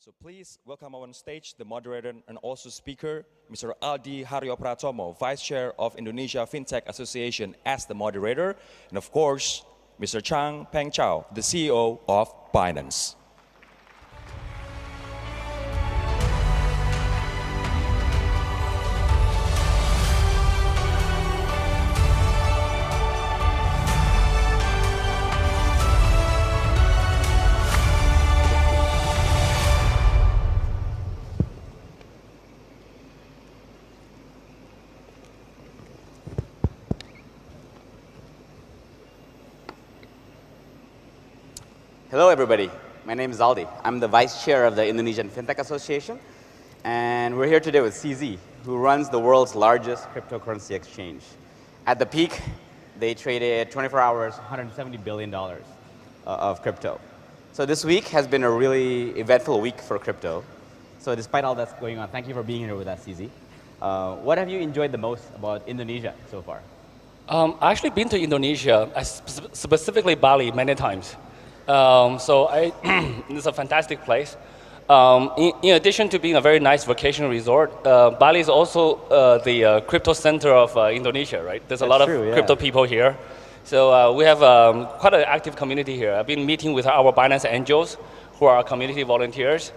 So please welcome on stage the moderator and also speaker, Mr. Aldi Haryopratomo, Vice Chair of Indonesia FinTech Association as the moderator, and of course, Mr. Chanpeng Zhao, the CEO of Binance. Hello, everybody. My name is Aldi. I'm the Vice Chair of the Indonesian FinTech Association, and we're here today with CZ, who runs the world's largest cryptocurrency exchange. At the peak, they traded 24 hours, $170 billion of crypto. So this week has been a really eventful week for crypto. So despite all that's going on, thank you for being here with us, CZ. What have you enjoyed the most about Indonesia so far? I've actually been to Indonesia, specifically Bali, many times. It's a fantastic place. In addition to being a very nice vacation resort, Bali is also the crypto center of Indonesia, right? There's a lot of crypto people here. So we have quite an active community here. I've been meeting with our Binance angels, who are community volunteers,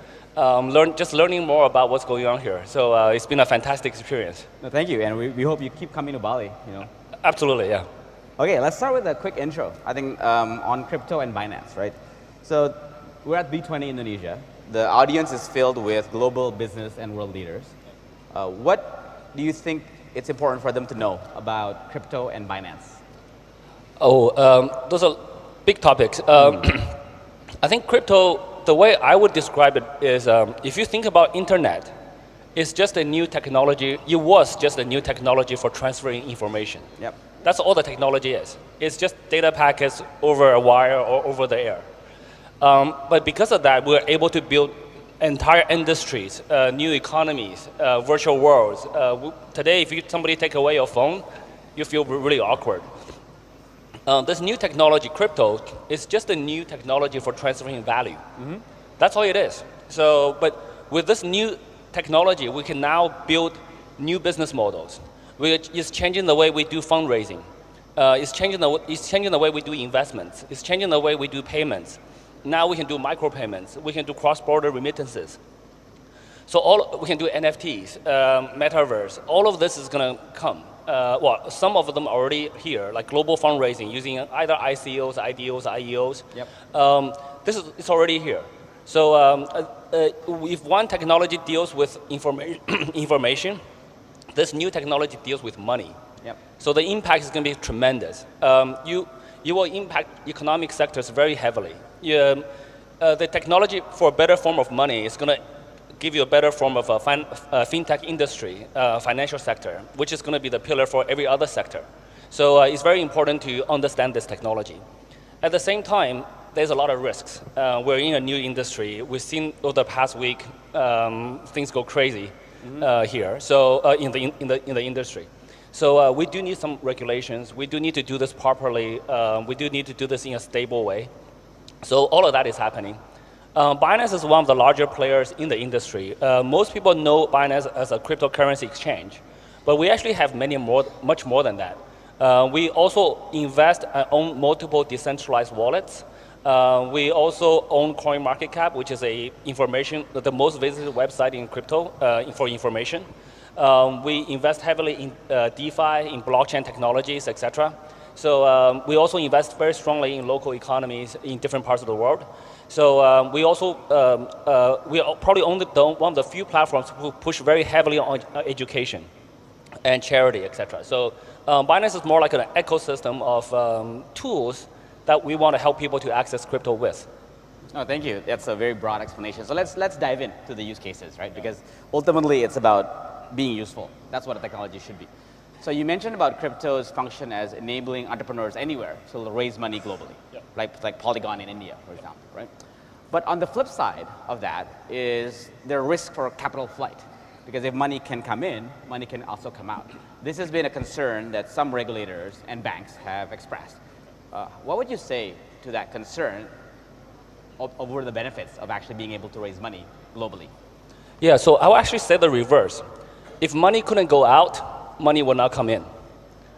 just learning more about what's going on here. So it's been a fantastic experience. No, thank you, and we hope you keep coming to Bali. Absolutely, yeah. Okay, let's start with a quick intro, I think, on crypto and Binance, right? So we're at B20 Indonesia. The audience is filled with global business and world leaders. What do you think it's important for them to know about crypto and Binance? Those are big topics. I think crypto, the way I would describe it is, if you think about internet, it's just a new technology. It was just a new technology for transferring information. Yep. That's all the technology is. It's just data packets over a wire or over the air. But because of that, we're able to build entire industries, new economies, virtual worlds. Today, if somebody take away your phone, you feel really awkward. This new technology, crypto, is just a new technology for transferring value. That's all it is. But with this new technology, we can now build new business models, which is changing the way we do fundraising. It's changing the way we do investments. It's changing the way we do payments. Now we can do micropayments. We can do cross-border remittances. So we can do NFTs, metaverse. All of this is going to come. Well, some of them are already here, like global fundraising using either ICOs, IDOs, IEOs. Yep. It's already here. So if one technology deals with information, this new technology deals with money. Yep. So the impact is going to be tremendous. You will impact economic sectors very heavily. The technology for a better form of money is going to give you a better form of a fintech industry, financial sector, which is going to be the pillar for every other sector. So it's very important to understand this technology. At the same time, there's a lot of risks. We're in a new industry. We've seen over the past week things go crazy here. So in the industry. So we do need some regulations. We do need to do this properly. We do need to do this in a stable way. So all of that is happening. Binance is one of the larger players in the industry. Most people know Binance as a cryptocurrency exchange, but we actually have much more than that. We also invest and own multiple decentralized wallets. We also own CoinMarketCap, which is the most visited website in crypto for information. We invest heavily in DeFi, in blockchain technologies, etc. So we also invest very strongly in local economies in different parts of the world. So we also we are probably one of the few platforms who push very heavily on education and charity, etc. So Binance is more like an ecosystem of tools that we want to help people to access crypto with. Oh, thank you. That's a very broad explanation. So let's dive into the use cases, right? Because ultimately it's about being useful. That's what a technology should be. So you mentioned about crypto's function as enabling entrepreneurs anywhere to raise money globally, yep. like Polygon in India, for example, right? But on the flip side of that is the risk for capital flight. Because if money can come in, money can also come out. This has been a concern that some regulators and banks have expressed. What would you say to that concern? over the benefits of actually being able to raise money globally? Yeah, so I will actually say the reverse. If money couldn't go out, money will not come in,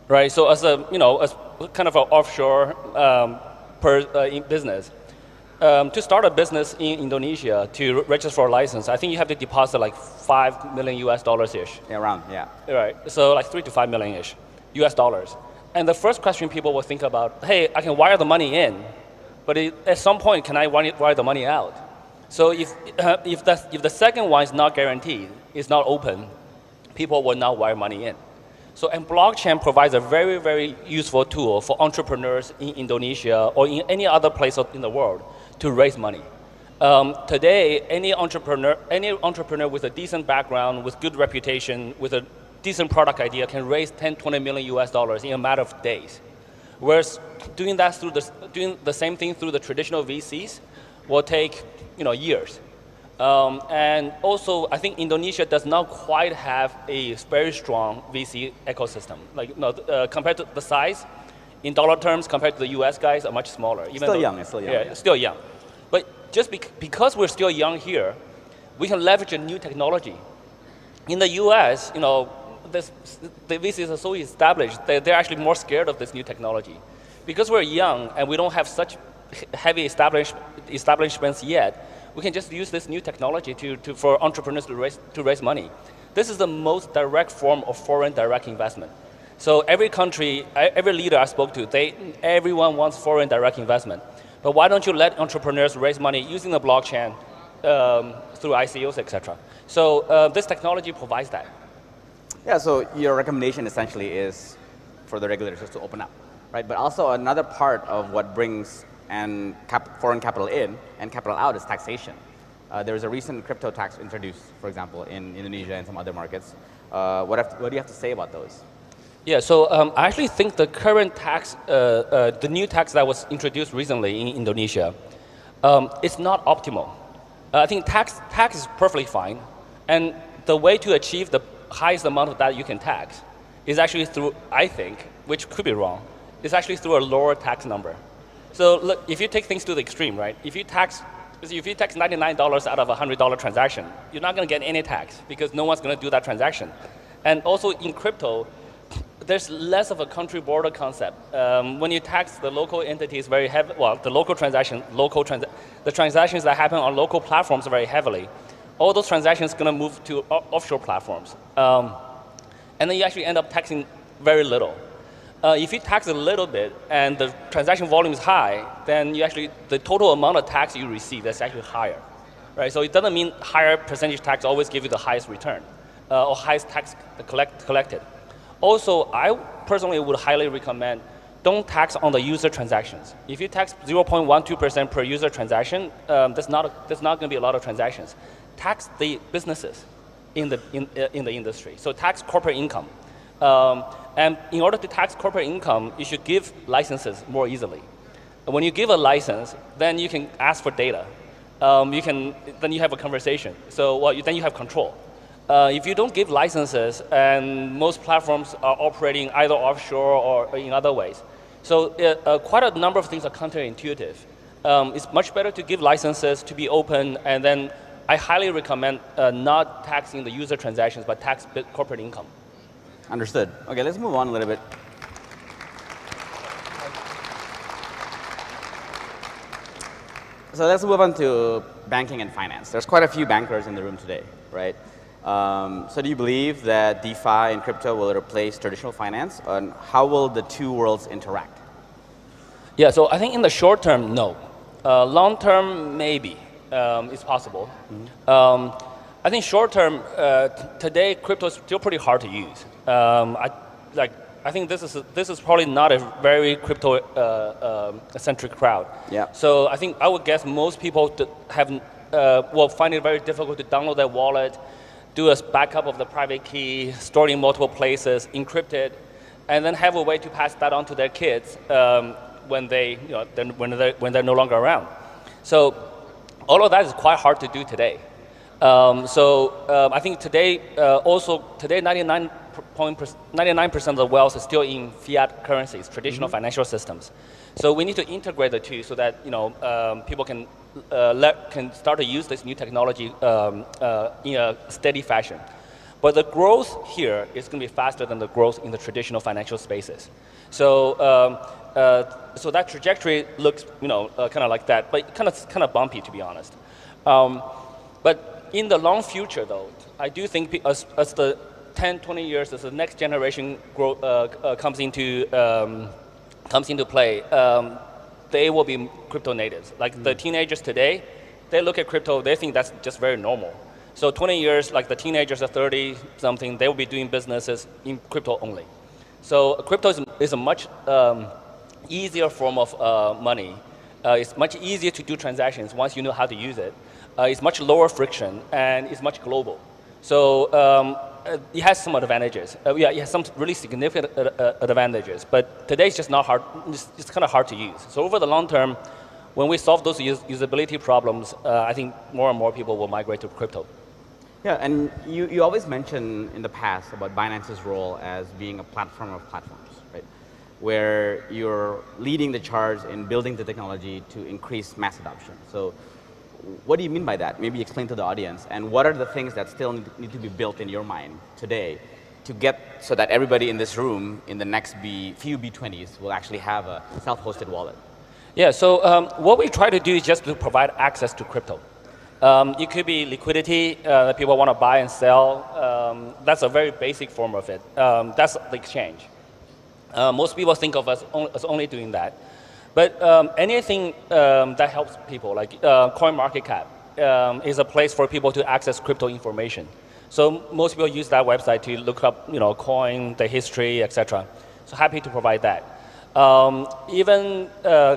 right? So as a, as kind of an offshore business, to start a business in Indonesia, to register for a license, I think you have to deposit like $5 million US-ish. Yeah, around, yeah. Right, so like 3 to 5 million-ish US dollars. And the first question people will think about, hey, I can wire the money in, but at some point, can I wire the money out? So if the second one is not guaranteed, it's not open, people will not wire money in. So, and blockchain provides a very, very useful tool for entrepreneurs in Indonesia or in any other place in the world to raise money. Today, any entrepreneur with a decent background, with good reputation, with a decent product idea can raise 10, 20 million US dollars in a matter of days. Whereas doing the same thing through the traditional VCs will take years. And also, I think Indonesia does not quite have a very strong VC ecosystem. Like, compared to the size, in dollar terms, compared to the US guys, are much smaller. It's still young. Yeah, still young. But just because we're still young here, we can leverage a new technology. In the US, the VCs are so established, they're actually more scared of this new technology. Because we're young and we don't have such heavy establishments yet, we can just use this new technology for entrepreneurs to raise money. This is the most direct form of foreign direct investment. So every country, every leader I spoke to, everyone wants foreign direct investment. But why don't you let entrepreneurs raise money using the blockchain through ICOs, etc.? So this technology provides that. Yeah, so your recommendation essentially is for the regulators just to open up, right? But also another part of what brings foreign capital in and capital out is taxation. There was a recent crypto tax introduced, for example, in Indonesia and some other markets. What do you have to say about those? Yeah, so I actually think the current tax, the new tax that was introduced recently in Indonesia, it's not optimal. I think tax is perfectly fine, and the way to achieve the highest amount of that you can tax is actually through, I think, which could be wrong, is actually through a lower tax number. So look, if you take things to the extreme, right? If you tax $99 out of a $100 transaction, you're not going to get any tax because no one's going to do that transaction. And also in crypto, there's less of a country border concept. When you tax the local entities very heavily, well, the local transactions, the transactions that happen on local platforms very heavily, all those transactions are going to move to offshore platforms. And then you actually end up taxing very little. If you tax a little bit and the transaction volume is high, then the total amount of tax you receive is actually higher, right? So it doesn't mean higher percentage tax always give you the highest return or highest tax collected. Also, I personally would highly recommend don't tax on the user transactions. If you tax 0.12% per user transaction, that's not going to be a lot of transactions. Tax the businesses in the industry. So tax corporate income. And in order to tax corporate income, you should give licenses more easily. When you give a license, then you can ask for data. Then you have a conversation. So then you have control. If you don't give licenses, and most platforms are operating either offshore or in other ways, so quite a number of things are counterintuitive. It's much better to give licenses, to be open, and then I highly recommend not taxing the user transactions, but tax corporate income. Understood. Okay, let's move on a little bit. So let's move on to banking and finance. There's quite a few bankers in the room today, right? So do you believe that DeFi and crypto will replace traditional finance? And how will the two worlds interact? Yeah, so I think in the short term, no. Long term, maybe. It's possible. Mm-hmm. I think short term, today crypto is still pretty hard to use. I think this is probably not a very crypto centric crowd. Yeah. So I would guess most people will find it very difficult to download their wallet, do a backup of the private key, store in multiple places, encrypt it, and then have a way to pass that on to their kids when they're no longer around. So all of that is quite hard to do today. I think today, today 99% of the wealth is still in fiat currencies, traditional financial systems. So we need to integrate the two so that people can start to use this new technology in a steady fashion. But the growth here is going to be faster than the growth in the traditional financial spaces. So so that trajectory looks kind of like that, but kind of bumpy, to be honest. But in the long future, though, I do think as the 10, 20 years, as the next generation comes into play, they will be crypto natives. Like the teenagers today, they look at crypto, they think that's just very normal. So 20 years, like the teenagers are 30 something, they will be doing businesses in crypto only. So crypto is a much easier form of money. It's much easier to do transactions once you know how to use it. It's much lower friction and it's much global. So it has some advantages. It has some really significant advantages, but today it's just not hard. It's kind of hard to use. So over the long term, when we solve those usability problems, I think more and more people will migrate to crypto. Yeah, and you always mention in the past about Binance's role as being a platform of platforms, right? Where you're leading the charge in building the technology to increase mass adoption. So what do you mean by that? Maybe explain to the audience. And what are the things that still need to be built in your mind today to get so that everybody in this room in the next few B20s will actually have a self-hosted wallet? Yeah, so what we try to do is just to provide access to crypto. It could be liquidity that people want to buy and sell. That's a very basic form of it. That's the exchange. Most people think of us as only doing that. But anything that helps people, like CoinMarketCap, is a place for people to access crypto information. So most people use that website to look up, coin, the history, etc. So happy to provide that. Even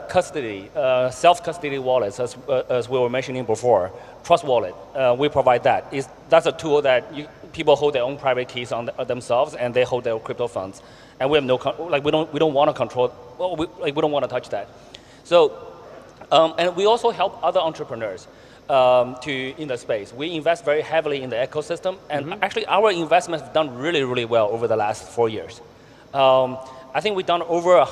custody, self-custody wallets, as we were mentioning before, Trust Wallet, we provide that. That's a tool that people hold their own private keys on themselves, and they hold their crypto funds. And we have we don't want to control. Well, we don't want to touch that. So, and we also help other entrepreneurs in the space. We invest very heavily in the ecosystem, and actually our investments have done really, really well over the last 4 years. I think we've done over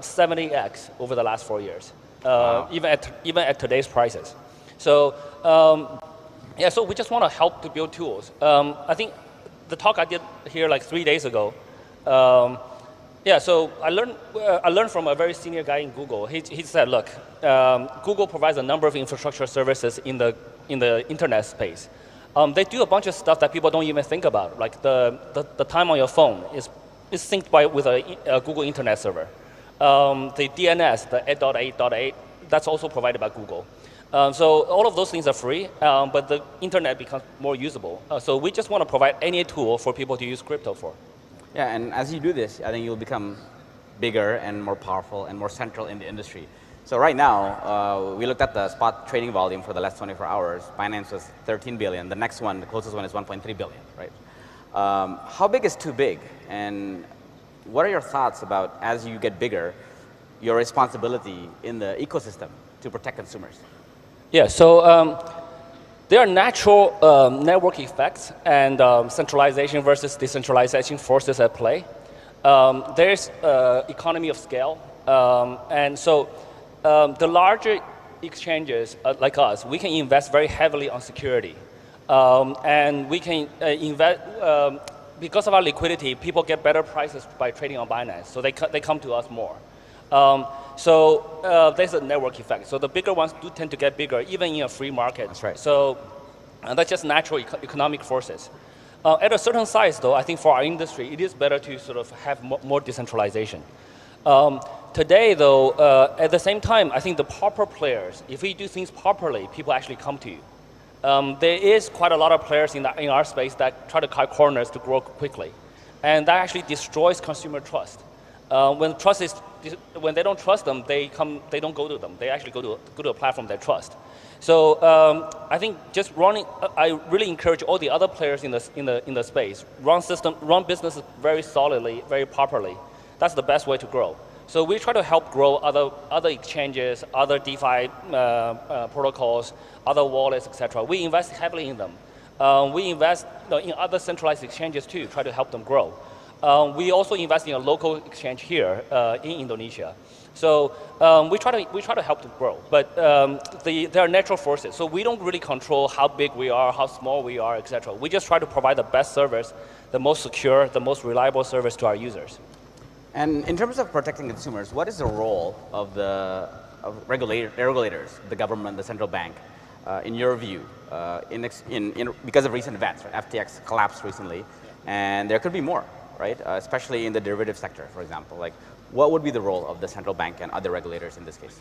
70x over the last 4 years, wow. even at today's prices. So yeah, so we just want to help to build tools. I think the talk I did here 3 days ago. Yeah, so I learned from a very senior guy in Google. He said, look, Google provides a number of infrastructure services in the internet space. They do a bunch of stuff that people don't even think about, like the time on your phone is synced with a Google Internet server. The DNS, the 8.8.8, that's also provided by Google. So all of those things are free, but the internet becomes more usable. So we just want to provide any tool for people to use crypto for. Yeah, and as you do this, I think you'll become bigger and more powerful and more central in the industry. So right now, we looked at the spot trading volume for the last 24 hours. Binance was 13 billion. The next one, the closest one, is 1.3 billion, right? How big is too big? And what are your thoughts about, as you get bigger, your responsibility in the ecosystem to protect consumers? Yeah, so there are natural network effects and centralization versus decentralization forces at play. There's economy of scale. And so the larger exchanges like us, we can invest very heavily on security. And we can invest, because of our liquidity, people get better prices by trading on Binance. So they come to us more. So there's a network effect. So the bigger ones do tend to get bigger, even in a free market. That's right. So that's just natural economic forces. At a certain size, though, I think for our industry, it is better to sort of have more decentralization. Today, though, at the same time, I think the proper players, if we do things properly, people actually come to you. There is quite a lot of players in our space that try to cut corners to grow quickly. And that actually destroys consumer trust. When they don't trust them, they don't go to them. They actually go to a platform they trust. So I think just I really encourage all the other players in the space, run businesses very solidly, very properly. That's the best way to grow. So we try to help grow other exchanges, other DeFi protocols, other wallets, etc. We invest heavily in them. We invest in other centralized exchanges too, try to help them grow. We also invest in a local exchange here in Indonesia. So we try to help them grow, but there are natural forces. So we don't really control how big we are, how small we are, etc. We just try to provide the best service, the most secure, the most reliable service to our users. And in terms of protecting consumers, what is the role of the regulators, the government, the central bank, in your view, because of recent events? Right? FTX collapsed recently, and there could be more, right? Especially in the derivative sector, for example. Like, what would be the role of the central bank and other regulators in this case?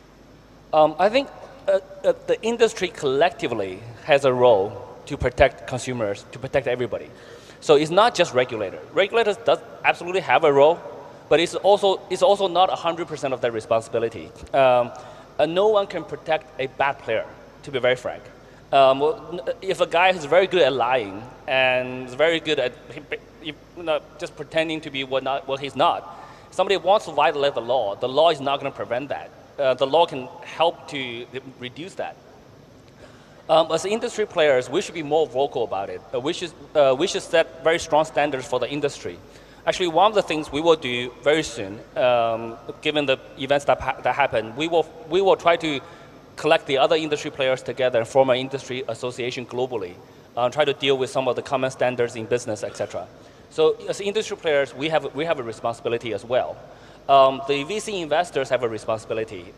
I think the industry collectively has a role to protect consumers, to protect everybody. So it's not just regulators. Regulators does absolutely have a role, but it's also not 100% of their responsibility. No one can protect a bad player, to be very frank. If a guy is very good at lying and is very good at just pretending to be what he's not, somebody wants to violate the law is not going to prevent that. The law can help to reduce that. As industry players, we should be more vocal about it. We should set very strong standards for the industry. Actually, one of the things we will do very soon, given the events that happen, we will try to collect the other industry players together and form an industry association globally, try to deal with some of the common standards in business, etc. So as industry players, we have a responsibility as well. The VC investors have a responsibility.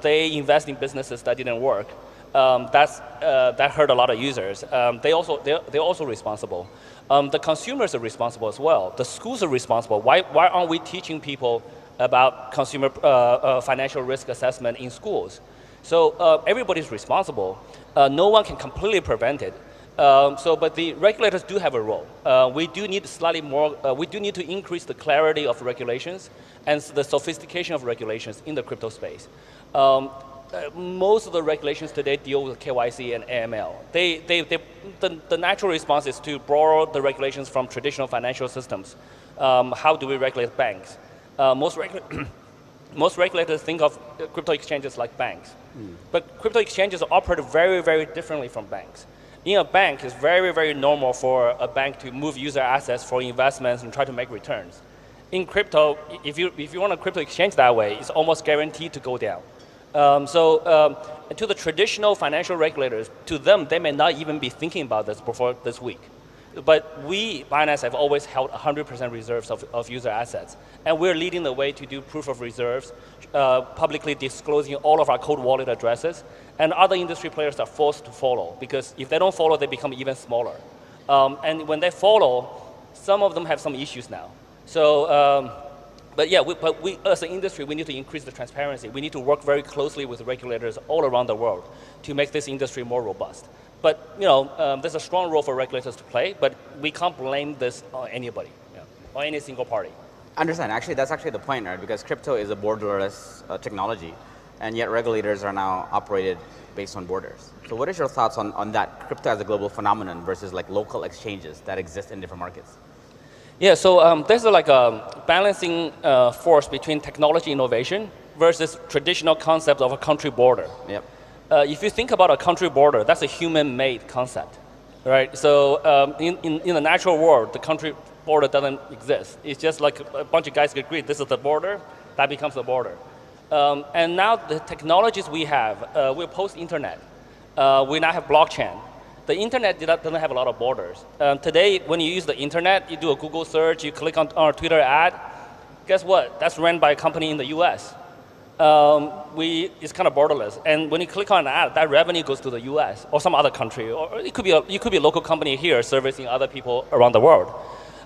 They invest in businesses that didn't work. That hurt a lot of users. They're also responsible. The consumers are responsible as well. The schools are responsible. Why aren't we teaching people about consumer financial risk assessment in schools? So everybody's responsible. No one can completely prevent it. But the regulators do have a role. We do need slightly more. We do need to increase the clarity of regulations and the sophistication of regulations in the crypto space. Most of the regulations today deal with KYC and AML. The natural response is to borrow the regulations from traditional financial systems. How do we regulate banks? Most regulators think of crypto exchanges like banks. But crypto exchanges operate very, very differently from banks. In a bank, it's very, very normal for a bank to move user assets for investments and try to make returns. In crypto, if you run a crypto exchange that way, it's almost guaranteed to go down. To the traditional financial regulators, to them, they may not even be thinking about this before this week. But we, Binance, have always held 100% reserves of user assets. And we're leading the way to do proof of reserves, publicly disclosing all of our cold wallet addresses. And other industry players are forced to follow, because if they don't follow, they become even smaller. And when they follow, some of them have some issues now. So, but we, as an industry, we need to increase the transparency. We need to work very closely with regulators all around the world to make this industry more robust. But there's a strong role for regulators to play, but we can't blame this on anybody, or any single party. Understand. Actually, that's actually the point, right? Because crypto is a borderless technology, and yet regulators are now operated based on borders. So what is your thoughts on that, crypto as a global phenomenon versus like local exchanges that exist in different markets? Yeah, so there's like a balancing force between technology innovation versus traditional concept of a country border. Yep. If you think about a country border, that's a human-made concept, right? So in the natural world, the country border doesn't exist. It's just like a bunch of guys agree, this is the border, that becomes the border. And now the technologies we have, we're post-internet. We now have blockchain. The internet doesn't have a lot of borders. Today, when you use the internet, you do a Google search, you click on our Twitter ad, guess what? That's run by a company in the US. It's kind of borderless. And when you click on an ad, that revenue goes to the US or some other country. Or it could be a local company here servicing other people around the world.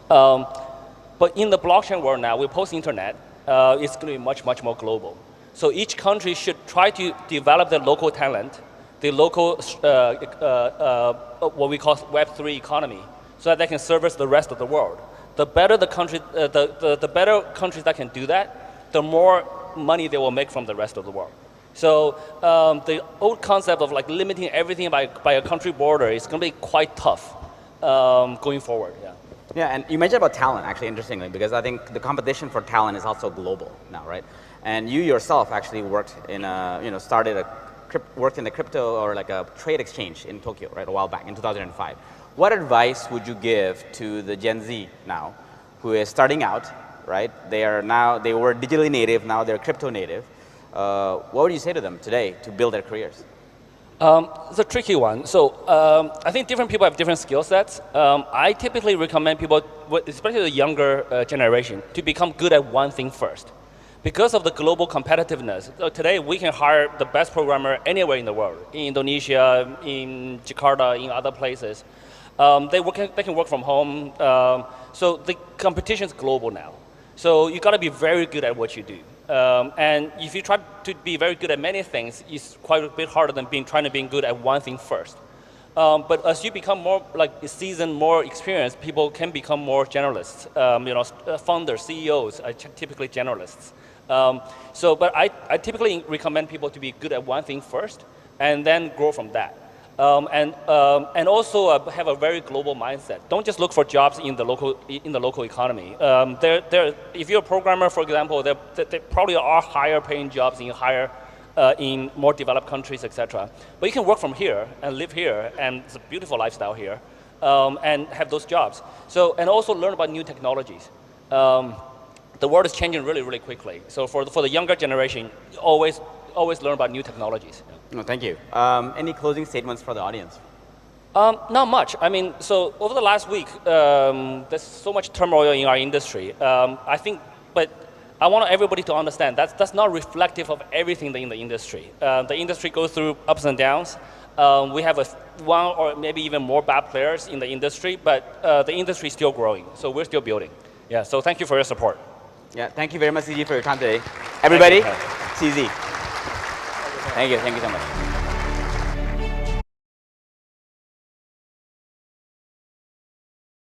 But in the blockchain world now, we're post-internet, it's going to be much, much more global. So each country should try to develop their local talent, the local, what we call Web3 economy, so that they can service the rest of the world. The better the country, the better countries that can do that, the more money they will make from the rest of the world. So the old concept of like limiting everything by a country border is going to be quite tough going forward. Yeah. Yeah, and you mentioned about talent, actually, interestingly, because I think the competition for talent is also global now, right? And you yourself actually worked in worked in the crypto or like a trade exchange in Tokyo, right, a while back in 2005. What advice would you give to the Gen Z now, who is starting out, right? They were digitally native, now they're crypto native. What would you say to them today to build their careers? It's a tricky one. So I think different people have different skill sets. I typically recommend people, especially the younger generation, to become good at one thing first. Because of the global competitiveness, so today we can hire the best programmer anywhere in the world, in Indonesia, in Jakarta, in other places. They can work from home. So the competition is global now. So you got to be very good at what you do. And if you try to be very good at many things, it's quite a bit harder than trying to be good at one thing first. But as you become more seasoned, more experienced, people can become more generalists. Founders, CEOs are typically generalists. But I typically recommend people to be good at one thing first, and then grow from that. And also have a very global mindset. Don't just look for jobs in the local economy. If you're a programmer, for example, there probably are higher paying jobs in more developed countries, etc. But you can work from here and live here, and it's a beautiful lifestyle here, and have those jobs. So, and also learn about new technologies. The world is changing really, really quickly. So for the younger generation, always learn about new technologies. No, thank you. Any closing statements for the audience? Not much. I mean, so over the last week, there's so much turmoil in our industry. But I want everybody to understand that's not reflective of everything in the industry. The industry goes through ups and downs. We have one or maybe even more bad players in the industry, but the industry is still growing. So we're still building. Yeah. So thank you for your support. Yeah. Thank you very much, CZ, for your time today. Everybody, CZ. Thank you so much.